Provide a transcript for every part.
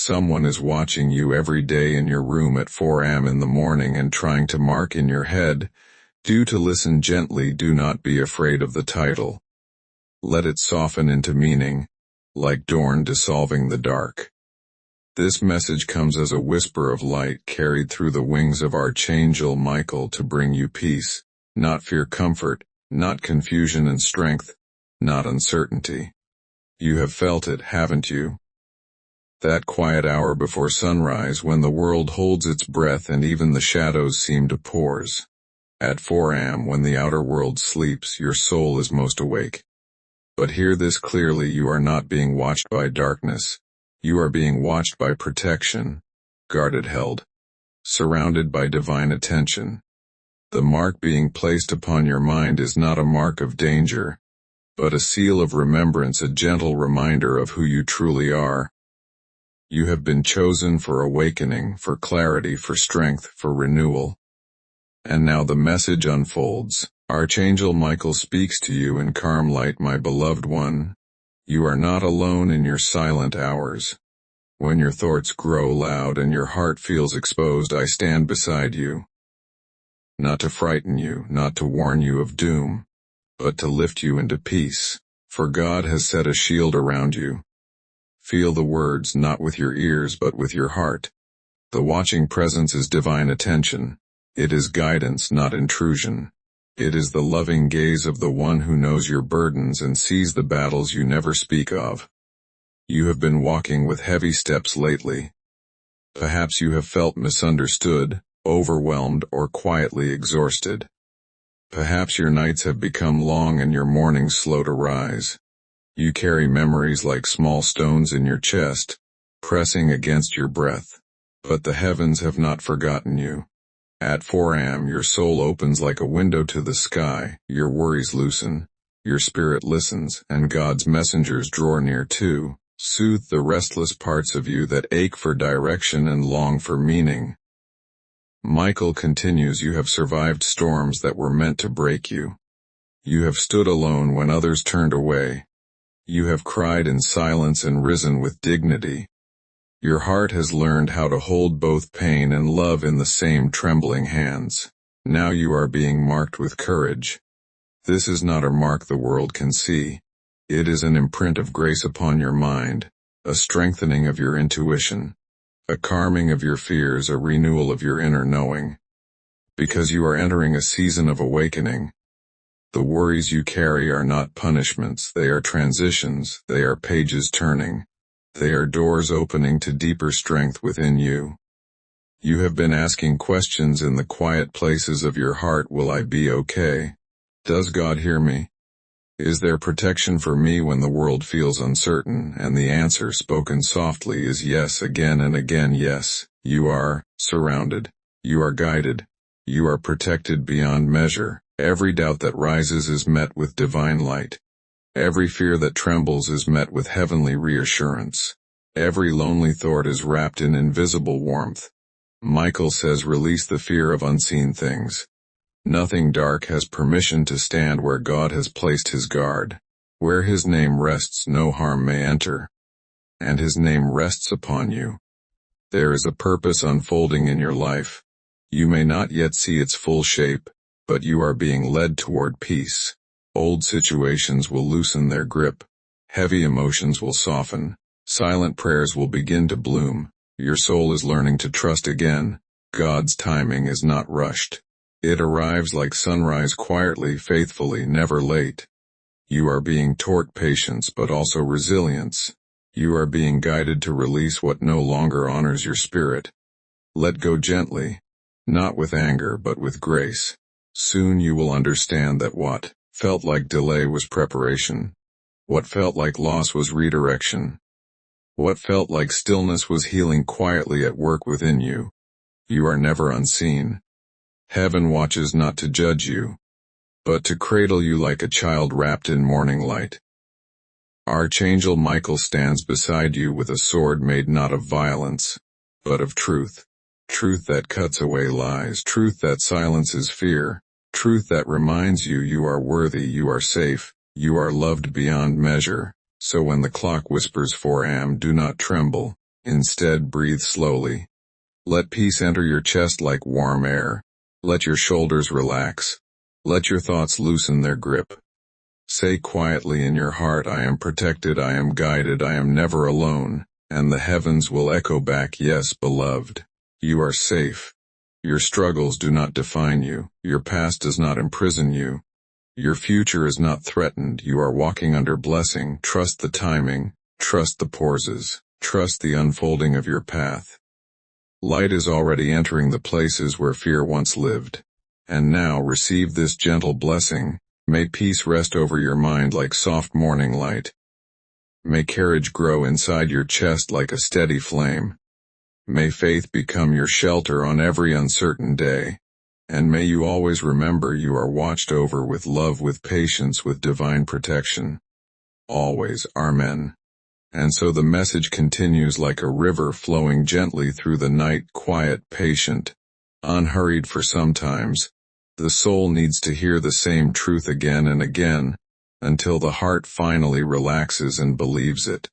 Someone is watching you every day in your room at 4 a.m. in the morning and trying to mark in your head, "Do to listen gently, do not be afraid of the title." Let it soften into meaning, like dawn dissolving the dark. This message comes as a whisper of light carried through the wings of Archangel Michael to bring you peace, not fear, comfort, not confusion and strength, not uncertainty. You have felt it, haven't you? That quiet hour before sunrise when the world holds its breath and even the shadows seem to pause. At 4 a.m. when the outer world sleeps, your soul is most awake. But hear this clearly, you are not being watched by darkness. You are being watched by protection, guarded, held, surrounded by divine attention. The mark being placed upon your mind is not a mark of danger, but a seal of remembrance, a gentle reminder of who you truly are. You have been chosen for awakening, for clarity, for strength, for renewal. And now the message unfolds. Archangel Michael speaks to you in calm light, "My beloved one, you are not alone in your silent hours. When your thoughts grow loud and your heart feels exposed, I stand beside you. Not to frighten you, not to warn you of doom, but to lift you into peace, for God has set a shield around you." Feel the words not with your ears but with your heart. The watching presence is divine attention. It is guidance, not intrusion. It is the loving gaze of the one who knows your burdens and sees the battles you never speak of. You have been walking with heavy steps lately. Perhaps you have felt misunderstood, overwhelmed, or quietly exhausted. Perhaps your nights have become long and your mornings slow to rise. You carry memories like small stones in your chest, pressing against your breath. But the heavens have not forgotten you. At 4 a.m. your soul opens like a window to the sky, your worries loosen, your spirit listens, and God's messengers draw near to soothe the restless parts of you that ache for direction and long for meaning. Michael continues, you have survived storms that were meant to break you. You have stood alone when others turned away. You have cried in silence and risen with dignity. Your heart has learned how to hold both pain and love in the same trembling hands. Now you are being marked with courage. This is not a mark the world can see. It is an imprint of grace upon your mind, a strengthening of your intuition, a calming of your fears, a renewal of your inner knowing. Because you are entering a season of awakening. The worries you carry are not punishments, they are transitions, they are pages turning. They are doors opening to deeper strength within you. You have been asking questions in the quiet places of your heart. Will I be okay? Does God hear me? Is there protection for me when the world feels uncertain? And the answer, spoken softly, is yes, again and again. Yes, you are surrounded. You are guided. You are protected beyond measure. Every doubt that rises is met with divine light. Every fear that trembles is met with heavenly reassurance. Every lonely thought is wrapped in invisible warmth. Michael says, release the fear of unseen things. Nothing dark has permission to stand where God has placed his guard. Where his name rests, no harm may enter. And his name rests upon you. There is a purpose unfolding in your life. You may not yet see its full shape, but you are being led toward peace. Old situations will loosen their grip. Heavy emotions will soften. Silent prayers will begin to bloom. Your soul is learning to trust again. God's timing is not rushed. It arrives like sunrise, quietly, faithfully, never late. You are being taught patience but also resilience. You are being guided to release what no longer honors your spirit. Let go gently, not with anger but with grace. Soon you will understand that what felt like delay was preparation. What felt like loss was redirection. What felt like stillness was healing quietly at work within you. You are never unseen. Heaven watches not to judge you, but to cradle you like a child wrapped in morning light. Archangel Michael stands beside you with a sword made not of violence, but of truth. Truth that cuts away lies, truth that silences fear, truth that reminds you you are worthy, you are safe, you are loved beyond measure. So when the clock whispers 4 a.m., do not tremble. Instead, breathe slowly. Let peace enter your chest like warm air. Let your shoulders relax. Let your thoughts loosen their grip. Say quietly in your heart, I am protected, I am guided, I am never alone, and the heavens will echo back, yes, beloved. You are safe. Your struggles do not define you. Your past does not imprison you. Your future is not threatened. You are walking under blessing. Trust the timing. Trust the pauses. Trust the unfolding of your path. Light is already entering the places where fear once lived. And now receive this gentle blessing. May peace rest over your mind like soft morning light. May courage grow inside your chest like a steady flame. May faith become your shelter on every uncertain day. And may you always remember you are watched over with love, with patience, with divine protection. Always, Amen. And so the message continues like a river flowing gently through the night, quiet, patient, unhurried. For sometimes, the soul needs to hear the same truth again and again, until the heart finally relaxes and believes it.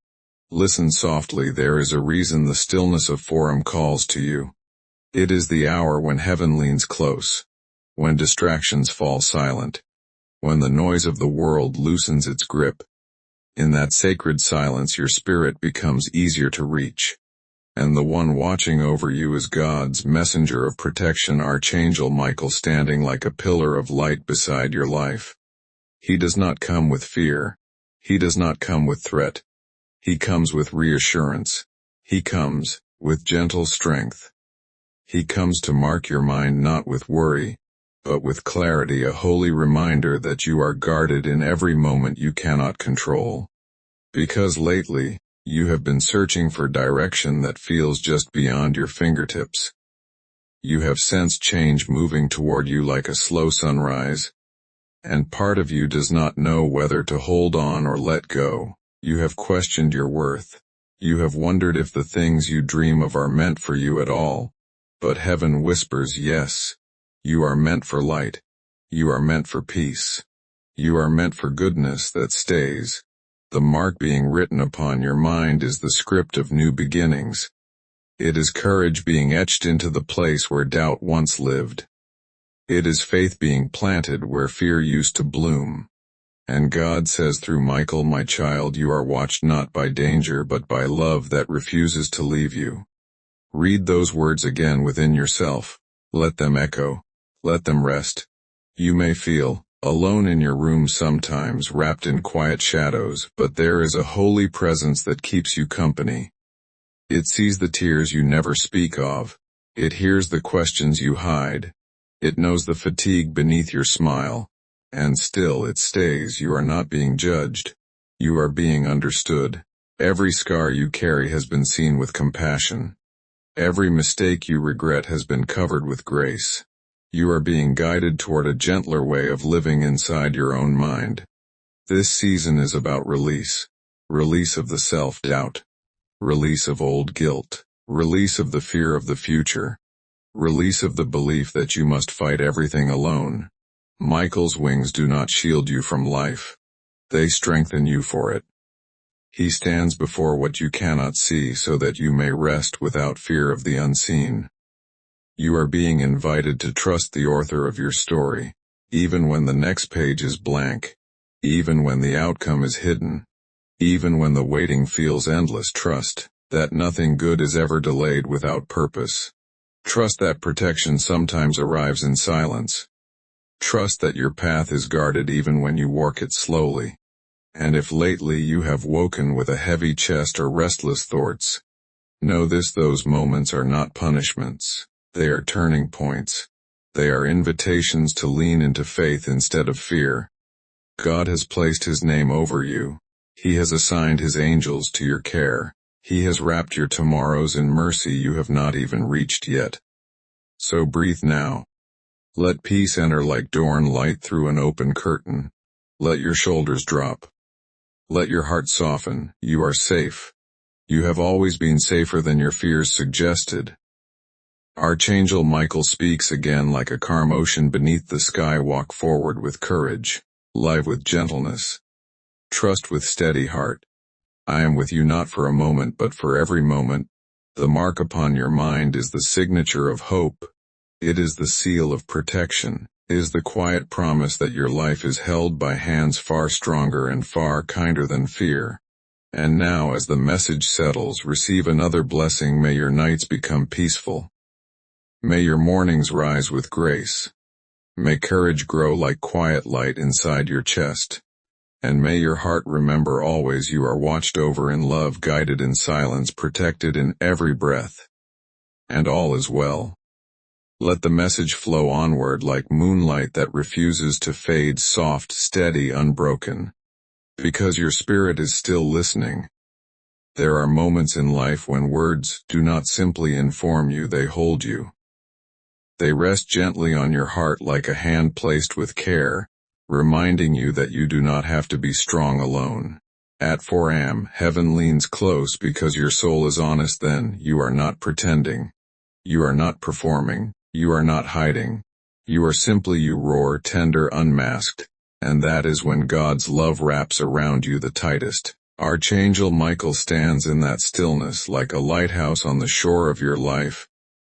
Listen softly, there is a reason the stillness of Forum calls to you. It is the hour when heaven leans close, when distractions fall silent, when the noise of the world loosens its grip. In that sacred silence your spirit becomes easier to reach. And the one watching over you is God's messenger of protection, Archangel Michael, standing like a pillar of light beside your life. He does not come with fear. He does not come with threat. He comes with reassurance. He comes with gentle strength. He comes to mark your mind not with worry, but with clarity, a holy reminder that you are guarded in every moment you cannot control. Because lately, you have been searching for direction that feels just beyond your fingertips. You have sensed change moving toward you like a slow sunrise, and part of you does not know whether to hold on or let go. You have questioned your worth. You have wondered if the things you dream of are meant for you at all. But heaven whispers, yes. You are meant for light. You are meant for peace. You are meant for goodness that stays. The mark being written upon your mind is the script of new beginnings. It is courage being etched into the place where doubt once lived. It is faith being planted where fear used to bloom. And God says through Michael, my child, you are watched not by danger but by love that refuses to leave you. Read those words again within yourself. Let them echo. Let them rest. You may feel alone in your room sometimes, wrapped in quiet shadows, but there is a holy presence that keeps you company. It sees the tears you never speak of. It hears the questions you hide. It knows the fatigue beneath your smile. And still it stays. You are not being judged. You are being understood. Every scar you carry has been seen with compassion. Every mistake you regret has been covered with grace. You are being guided toward a gentler way of living inside your own mind. This season is about release. Release of the self-doubt. Release of old guilt. Release of the fear of the future. Release of the belief that you must fight everything alone. Michael's wings do not shield you from life. They strengthen you for it. He stands before what you cannot see so that you may rest without fear of the unseen. You are being invited to trust the author of your story, even when the next page is blank, even when the outcome is hidden, even when the waiting feels endless. Trust that nothing good is ever delayed without purpose. Trust that protection sometimes arrives in silence. Trust that your path is guarded even when you walk it slowly. And if lately you have woken with a heavy chest or restless thoughts, know this: those moments are not punishments. They are turning points. They are invitations to lean into faith instead of fear. God has placed His name over you. He has assigned His angels to your care. He has wrapped your tomorrows in mercy you have not even reached yet. So breathe now. Let peace enter like dawn light through an open curtain. Let your shoulders drop. Let your heart soften. You are safe. You have always been safer than your fears suggested. Archangel Michael speaks again like a calm ocean beneath the sky. Walk forward with courage. Live with gentleness. Trust with steady heart. I am with you not for a moment but for every moment. The mark upon your mind is the signature of hope. It is the seal of protection. It is the quiet promise that your life is held by hands far stronger and far kinder than fear. And now, as the message settles, receive another blessing. May your nights become peaceful. May your mornings rise with grace. May courage grow like quiet light inside your chest. And may your heart remember always you are watched over in love, guided in silence, protected in every breath. And all is well. Let the message flow onward like moonlight that refuses to fade, soft, steady, unbroken. Because your spirit is still listening. There are moments in life when words do not simply inform you, they hold you. They rest gently on your heart like a hand placed with care, reminding you that you do not have to be strong alone. At 4 a.m., heaven leans close because your soul is honest. Then you are not pretending. You are not performing. You are not hiding. You are simply you, raw, tender, unmasked. And that is when God's love wraps around you the tightest. Archangel Michael stands in that stillness like a lighthouse on the shore of your life,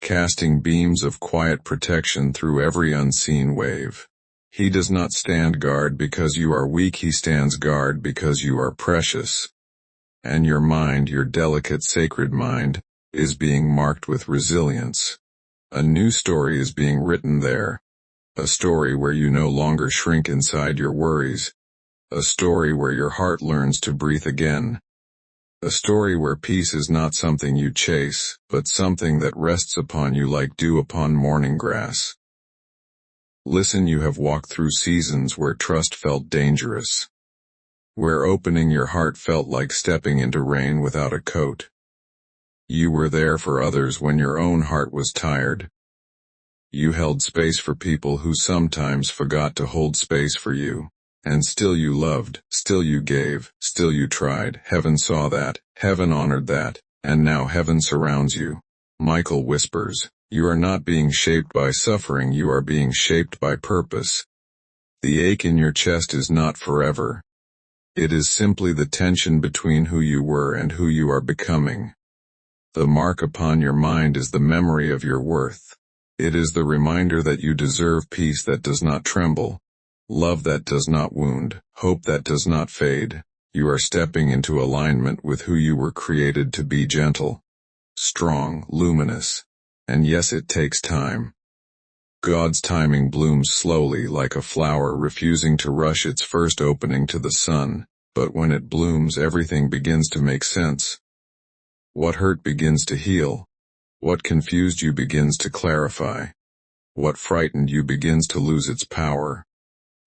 casting beams of quiet protection through every unseen wave. He does not stand guard because you are weak, he stands guard because you are precious. And your mind, your delicate sacred mind, is being marked with resilience. A new story is being written there. A story where you no longer shrink inside your worries. A story where your heart learns to breathe again. A story where peace is not something you chase, but something that rests upon you like dew upon morning grass. Listen, you have walked through seasons where trust felt dangerous. Where opening your heart felt like stepping into rain without a coat. You were there for others when your own heart was tired. You held space for people who sometimes forgot to hold space for you. And still you loved, still you gave, still you tried. Heaven saw that, heaven honored that, and now heaven surrounds you. Michael whispers, you are not being shaped by suffering, you are being shaped by purpose. The ache in your chest is not forever. It is simply the tension between who you were and who you are becoming. The mark upon your mind is the memory of your worth. It is the reminder that you deserve peace that does not tremble, love that does not wound, hope that does not fade. You are stepping into alignment with who you were created to be: gentle, strong, luminous. And yes, it takes time. God's timing blooms slowly like a flower refusing to rush its first opening to the sun, but when it blooms, everything begins to make sense. What hurt begins to heal. What confused you begins to clarify. What frightened you begins to lose its power.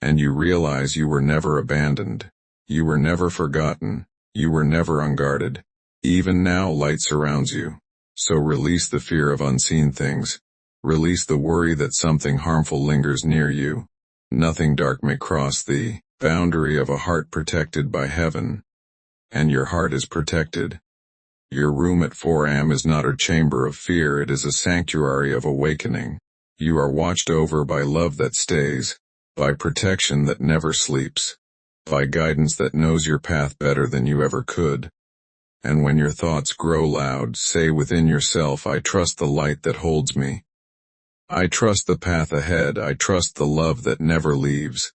And you realize you were never abandoned. You were never forgotten. You were never unguarded. Even now, light surrounds you. So release the fear of unseen things. Release the worry that something harmful lingers near you. Nothing dark may cross the boundary of a heart protected by heaven. And your heart is protected. Your room at 4 a.m. is not a chamber of fear, it is a sanctuary of awakening. You are watched over by love that stays, by protection that never sleeps, by guidance that knows your path better than you ever could. And when your thoughts grow loud, say within yourself, I trust the light that holds me. I trust the path ahead, I trust the love that never leaves.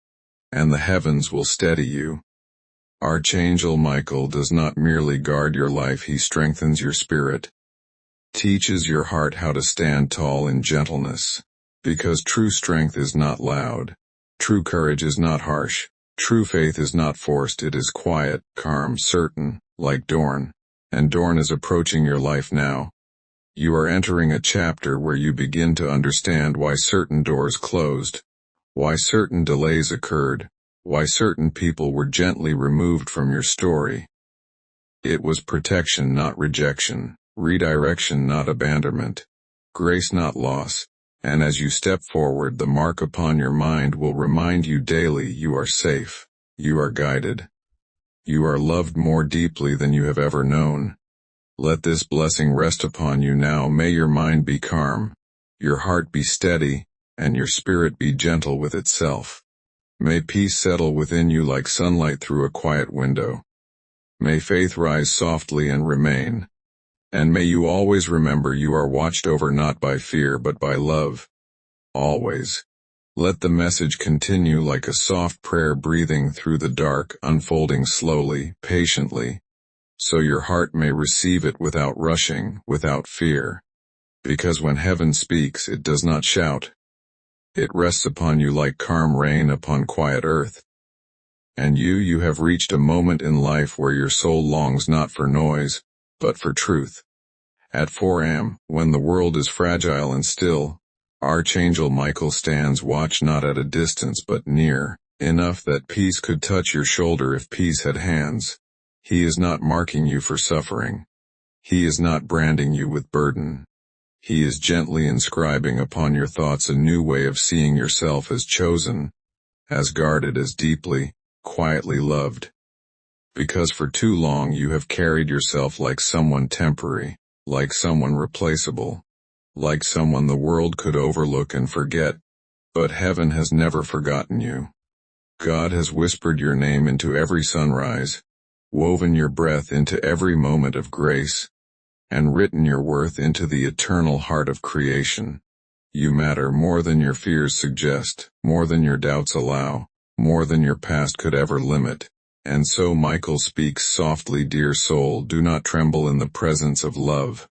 And the heavens will steady you. Archangel Michael does not merely guard your life, he strengthens your spirit. Teaches your heart how to stand tall in gentleness. Because true strength is not loud. True courage is not harsh. True faith is not forced, it is quiet, calm, certain, like dawn. And dawn is approaching your life now. You are entering a chapter where you begin to understand why certain doors closed, why certain delays occurred, why certain people were gently removed from your story. It was protection, not rejection, redirection, not abandonment, grace, not loss. And as you step forward, the mark upon your mind will remind you daily you are safe, you are guided. You are loved more deeply than you have ever known. Let this blessing rest upon you now. May your mind be calm, your heart be steady, and your spirit be gentle with itself. May peace settle within you like sunlight through a quiet window. May faith rise softly and remain. And may you always remember you are watched over not by fear but by love. Always. Let the message continue like a soft prayer breathing through the dark, unfolding slowly, patiently, so your heart may receive it without rushing, without fear. Because when heaven speaks, it does not shout. It rests upon you like calm rain upon quiet earth. And you have reached a moment in life where your soul longs not for noise, but for truth. At 4 a.m., when the world is fragile and still, Archangel Michael stands watch not at a distance but near, enough that peace could touch your shoulder if peace had hands. He is not marking you for suffering. He is not branding you with burden. He is gently inscribing upon your thoughts a new way of seeing yourself as chosen, as guarded, as deeply, quietly loved. Because for too long you have carried yourself like someone temporary, like someone replaceable, like someone the world could overlook and forget. But heaven has never forgotten you. God has whispered your name into every sunrise, woven your breath into every moment of grace, and written your worth into the eternal heart of creation. You matter more than your fears suggest, more than your doubts allow, more than your past could ever limit. And so Michael speaks softly, dear soul, do not tremble in the presence of love.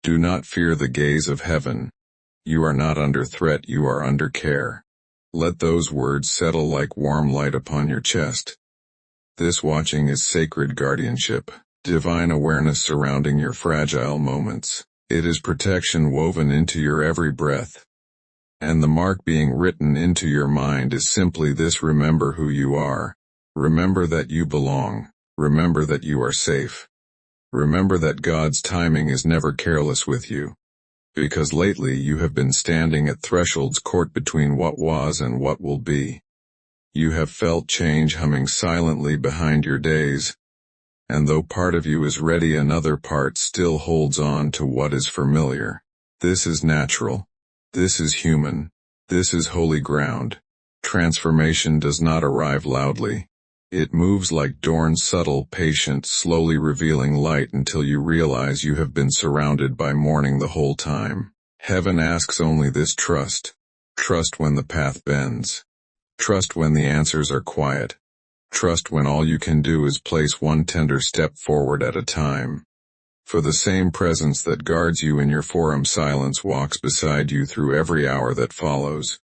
Do not fear the gaze of heaven. You are not under threat, you are under care. Let those words settle like warm light upon your chest. This watching is sacred guardianship, divine awareness surrounding your fragile moments. It is protection woven into your every breath. And the mark being written into your mind is simply this: remember who you are. Remember that you belong. Remember that you are safe. Remember that God's timing is never careless with you. Because lately you have been standing at thresholds caught between what was and what will be. You have felt change humming silently behind your days. And though part of you is ready, another part still holds on to what is familiar. This is natural. This is human. This is holy ground. Transformation does not arrive loudly. It moves like dawn, subtle, patient, slowly revealing light until you realize you have been surrounded by morning the whole time. Heaven asks only this: trust. Trust when the path bends. Trust when the answers are quiet. Trust when all you can do is place one tender step forward at a time. For the same presence that guards you in your forum silence walks beside you through every hour that follows.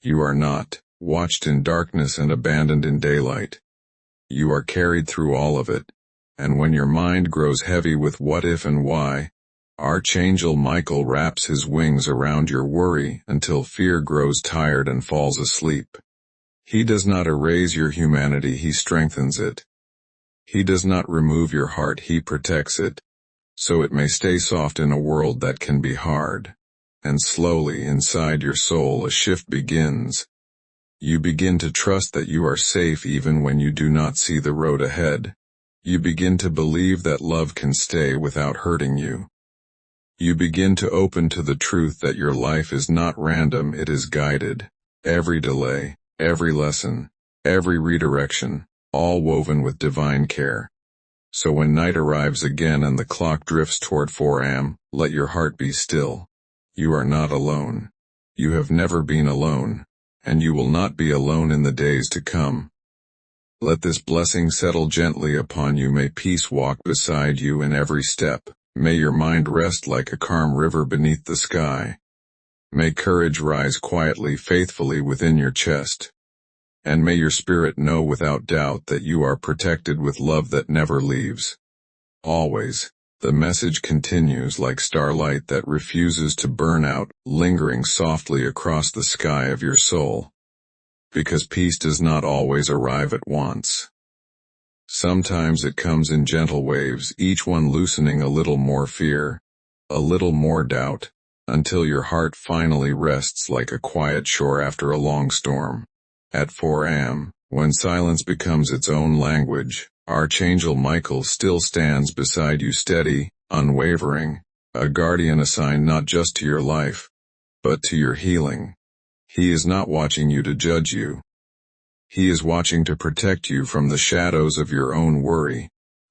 You are not watched in darkness and abandoned in daylight. You are carried through all of it, and when your mind grows heavy with what if and why, Archangel Michael wraps his wings around your worry until fear grows tired and falls asleep. He does not erase your humanity, he strengthens it. He does not remove your heart, he protects it, so it may stay soft in a world that can be hard. And slowly inside your soul a shift begins. You begin to trust that you are safe even when you do not see the road ahead. You begin to believe that love can stay without hurting you. You begin to open to the truth that your life is not random, it is guided. Every delay, every lesson, every redirection, all woven with divine care. So when night arrives again and the clock drifts toward 4 a.m., let your heart be still. You are not alone. You have never been alone. And you will not be alone in the days to come. Let this blessing settle gently upon you. May peace walk beside you in every step. May your mind rest like a calm river beneath the sky. May courage rise quietly, faithfully within your chest. And may your spirit know without doubt that you are protected with love that never leaves. Always. The message continues like starlight that refuses to burn out, lingering softly across the sky of your soul. Because peace does not always arrive at once. Sometimes it comes in gentle waves, each one loosening a little more fear, a little more doubt, until your heart finally rests like a quiet shore after a long storm. At 4 a.m., when silence becomes its own language, Archangel Michael still stands beside you, steady, unwavering, a guardian assigned not just to your life, but to your healing. He is not watching you to judge you. He is watching to protect you from the shadows of your own worry,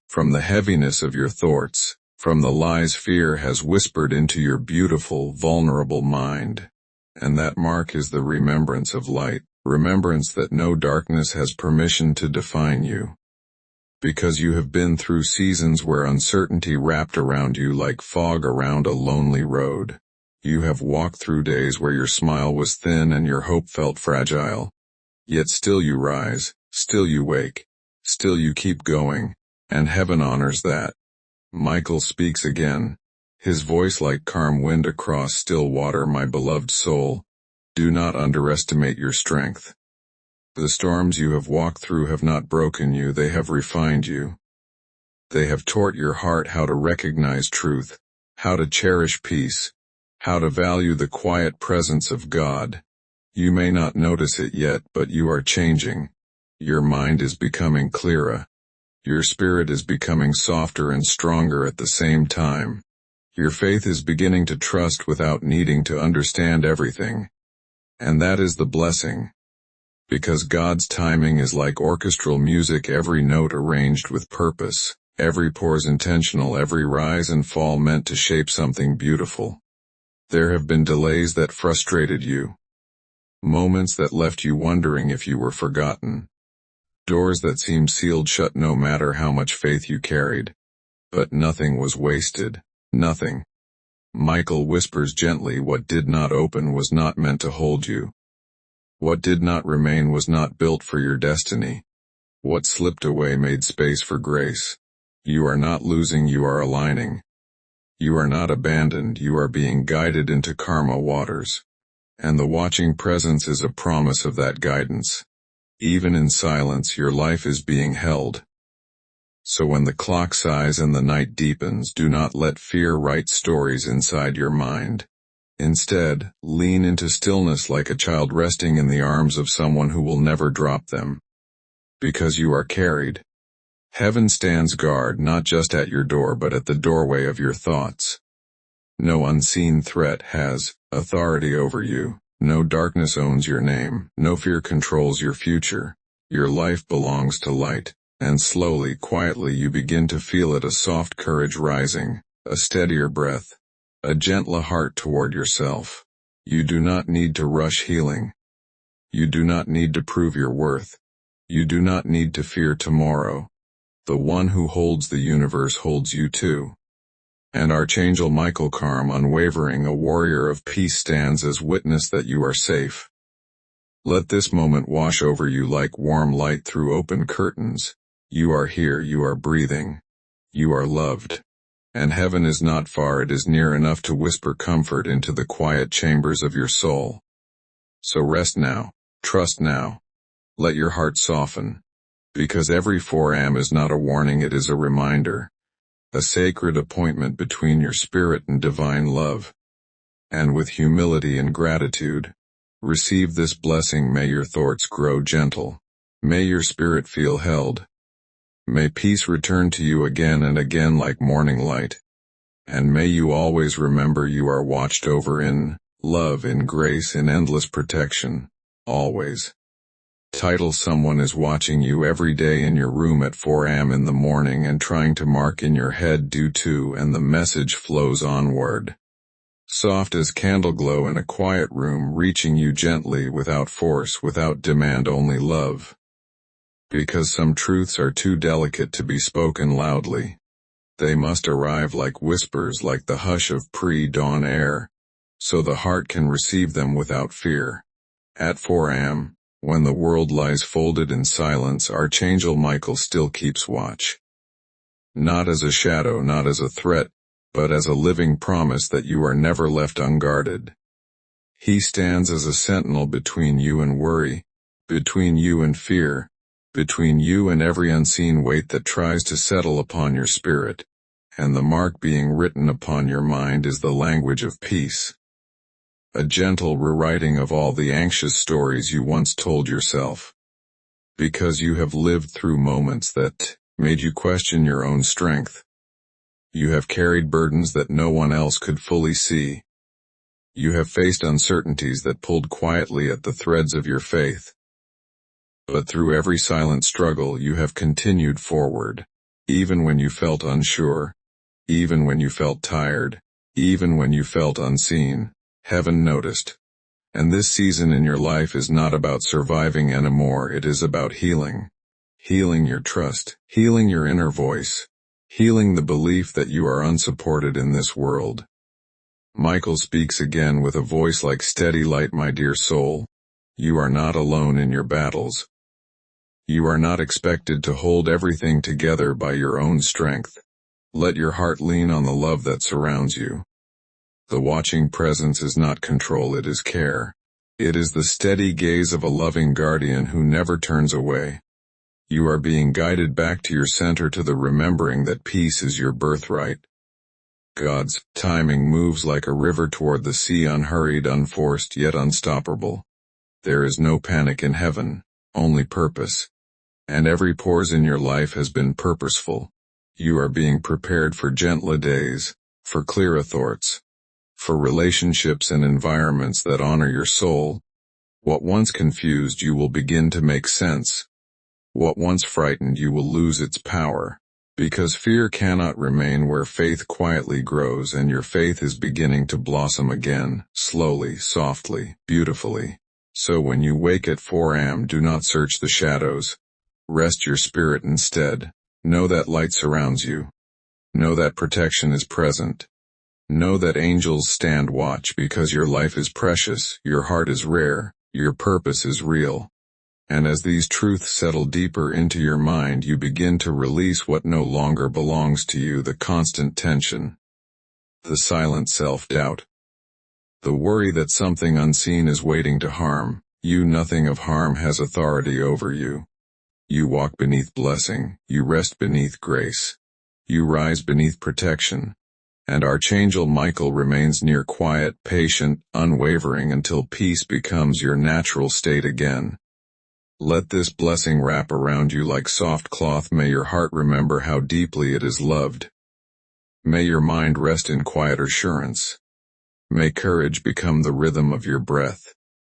from the heaviness of your thoughts, from the lies fear has whispered into your beautiful, vulnerable mind. And that mark is the remembrance of light, remembrance that no darkness has permission to define you. Because you have been through seasons where uncertainty wrapped around you like fog around a lonely road. You have walked through days where your smile was thin and your hope felt fragile. Yet still you rise, still you wake, still you keep going, and heaven honors that. Michael speaks again, his voice like calm wind across still water. My beloved soul, do not underestimate your strength. The storms you have walked through have not broken you, they have refined you. They have taught your heart how to recognize truth, how to cherish peace, how to value the quiet presence of God. You may not notice it yet, but you are changing. Your mind is becoming clearer. Your spirit is becoming softer and stronger at the same time. Your faith is beginning to trust without needing to understand everything. And that is the blessing. Because God's timing is like orchestral music, every note arranged with purpose, every pause intentional, every rise and fall meant to shape something beautiful. There have been delays that frustrated you. Moments that left you wondering if you were forgotten. Doors that seemed sealed shut no matter how much faith you carried. But nothing was wasted. Nothing. Michael whispers gently, what did not open was not meant to hold you. What did not remain was not built for your destiny. What slipped away made space for grace. You are not losing, you are aligning. You are not abandoned, you are being guided into karma waters. And the watching presence is a promise of that guidance. Even in silence, your life is being held. So when the clock sighs and the night deepens, do not let fear write stories inside your mind. Instead, lean into stillness like a child resting in the arms of someone who will never drop them. Because you are carried. Heaven stands guard not just at your door but at the doorway of your thoughts. No unseen threat has authority over you. No darkness owns your name. No fear controls your future. Your life belongs to light. And slowly, quietly you begin to feel it, a soft courage rising, a steadier breath, a gentler heart toward yourself. You do not need to rush healing. You do not need to prove your worth. You do not need to fear tomorrow. The one who holds the universe holds you too. And Archangel Michael, calm, unwavering, a warrior of peace, stands as witness that you are safe. Let this moment wash over you like warm light through open curtains. You are here, you are breathing. You are loved. And heaven is not far, it is near enough to whisper comfort into the quiet chambers of your soul. So rest now, trust now. Let your heart soften. Because every 4 a.m. is not a warning, it is a reminder. A sacred appointment between your spirit and divine love. And with humility and gratitude, receive this blessing. May your thoughts grow gentle. May your spirit feel held. May peace return to you again and again like morning light. And may you always remember you are watched over in love, in grace, in endless protection. Always. Title: someone is watching you every day in your room at 4 a.m. in the morning and trying to mark in your head do to, and the message flows onward. Soft as candle glow in a quiet room, reaching you gently, without force, without demand, only love. Because some truths are too delicate to be spoken loudly. They must arrive like whispers, like the hush of pre-dawn air, so the heart can receive them without fear. At 4 a.m., when the world lies folded in silence, Archangel Michael still keeps watch. Not as a shadow, not as a threat, but as a living promise that you are never left unguarded. He stands as a sentinel between you and worry, between you and fear, between you and every unseen weight that tries to settle upon your spirit, and the mark being written upon your mind is the language of peace. A gentle rewriting of all the anxious stories you once told yourself. Because you have lived through moments that made you question your own strength. You have carried burdens that no one else could fully see. You have faced uncertainties that pulled quietly at the threads of your faith. But through every silent struggle you have continued forward, even when you felt unsure. Even when you felt tired, even when you felt unseen, heaven noticed. And this season in your life is not about surviving anymore, it is about healing. Healing your trust, healing your inner voice, healing the belief that you are unsupported in this world. Michael speaks again with a voice like steady light, my dear soul. You are not alone in your battles. You are not expected to hold everything together by your own strength. Let your heart lean on the love that surrounds you. The watching presence is not control, it is care. It is the steady gaze of a loving guardian who never turns away. You are being guided back to your center, to the remembering that peace is your birthright. God's timing moves like a river toward the sea, unhurried, unforced, yet unstoppable. There is no panic in heaven, only purpose. And every pause in your life has been purposeful. You are being prepared for gentler days, for clearer thoughts, for relationships and environments that honor your soul. What once confused you will begin to make sense. What once frightened you will lose its power. Because fear cannot remain where faith quietly grows, and your faith is beginning to blossom again, slowly, softly, beautifully. So when you wake at 4 a.m., do not search the shadows. Rest your spirit instead. Know that light surrounds you. Know that protection is present. Know that angels stand watch, because your life is precious, your heart is rare, your purpose is real. And as these truths settle deeper into your mind, you begin to release what no longer belongs to you, the constant tension, the silent self-doubt, the worry that something unseen is waiting to harm you. Nothing of harm has authority over you. You walk beneath blessing, you rest beneath grace, you rise beneath protection, and Archangel Michael remains near, quiet, patient, unwavering, until peace becomes your natural state again. Let this blessing wrap around you like soft cloth. May your heart remember how deeply it is loved. May your mind rest in quiet assurance. May courage become the rhythm of your breath.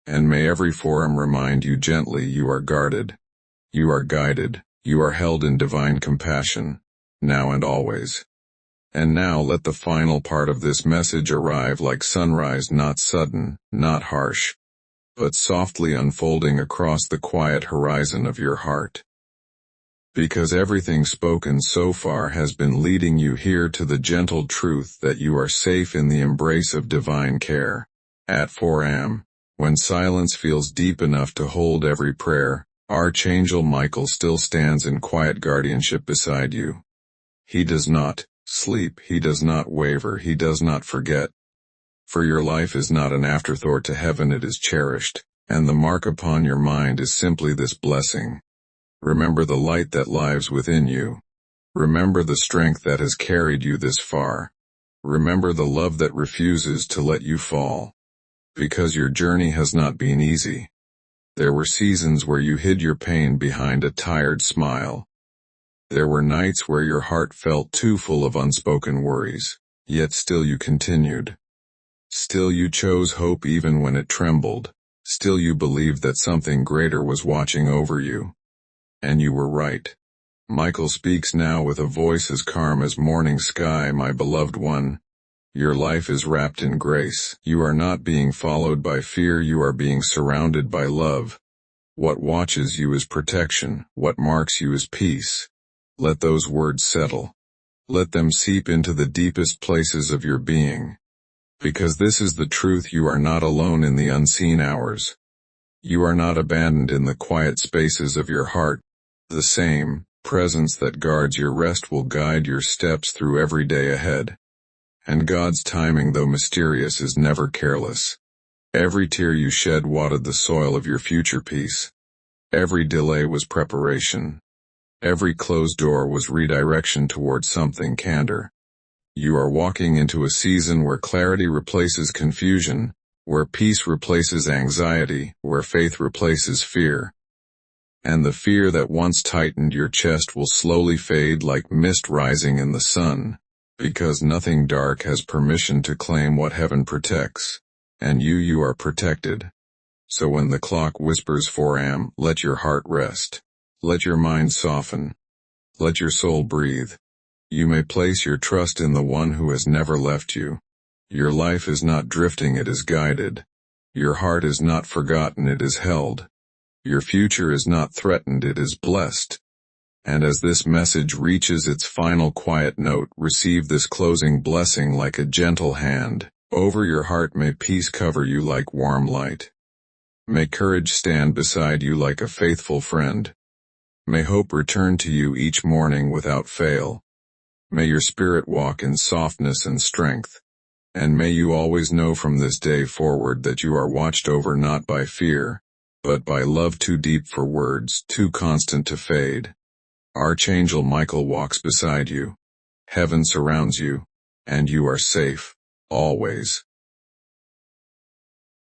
And may every forum remind you gently you are guarded. You are guided. You are held in divine compassion, now and always. And now let the final part of this message arrive like sunrise, not sudden, not harsh, but softly unfolding across the quiet horizon of your heart. Because everything spoken so far has been leading you here to the gentle truth that you are safe in the embrace of divine care. At 4 a.m., when silence feels deep enough to hold every prayer, Archangel Michael still stands in quiet guardianship beside you. He does not sleep, he does not waver, he does not forget. For your life is not an afterthought to heaven, it is cherished, and the mark upon your mind is simply this blessing. Remember the light that lives within you. Remember the strength that has carried you this far. Remember the love that refuses to let you fall. Because your journey has not been easy. There were seasons where you hid your pain behind a tired smile. There were nights where your heart felt too full of unspoken worries, yet still you continued. Still you chose hope even when it trembled. Still you believed that something greater was watching over you. And you were right. Michael speaks now with a voice as calm as morning sky. My beloved one, your life is wrapped in grace. You are not being followed by fear, you are being surrounded by love. What watches you is protection, what marks you is peace. Let those words settle. Let them seep into the deepest places of your being. Because this is the truth, you are not alone in the unseen hours. You are not abandoned in the quiet spaces of your heart. The same presence that guards your rest will guide your steps through every day ahead. And God's timing, though mysterious, is never careless. Every tear you shed watered the soil of your future peace. Every delay was preparation. Every closed door was redirection toward something kinder. You are walking into a season where clarity replaces confusion, where peace replaces anxiety, where faith replaces fear. And the fear that once tightened your chest will slowly fade like mist rising in the sun, because nothing dark has permission to claim what heaven protects, and you are protected. So when the clock whispers 4 a.m., let your heart rest. Let your mind soften. Let your soul breathe. You may place your trust in the one who has never left you. Your life is not drifting, it is guided. Your heart is not forgotten, it is held. Your future is not threatened, it is blessed. And as this message reaches its final quiet note, receive this closing blessing like a gentle hand. Over your heart may peace cover you like warm light. May courage stand beside you like a faithful friend. May hope return to you each morning without fail. May your spirit walk in softness and strength. And may you always know from this day forward that you are watched over not by fear, but by love too deep for words, too constant to fade. Archangel Michael walks beside you. Heaven surrounds you. And you are safe, always.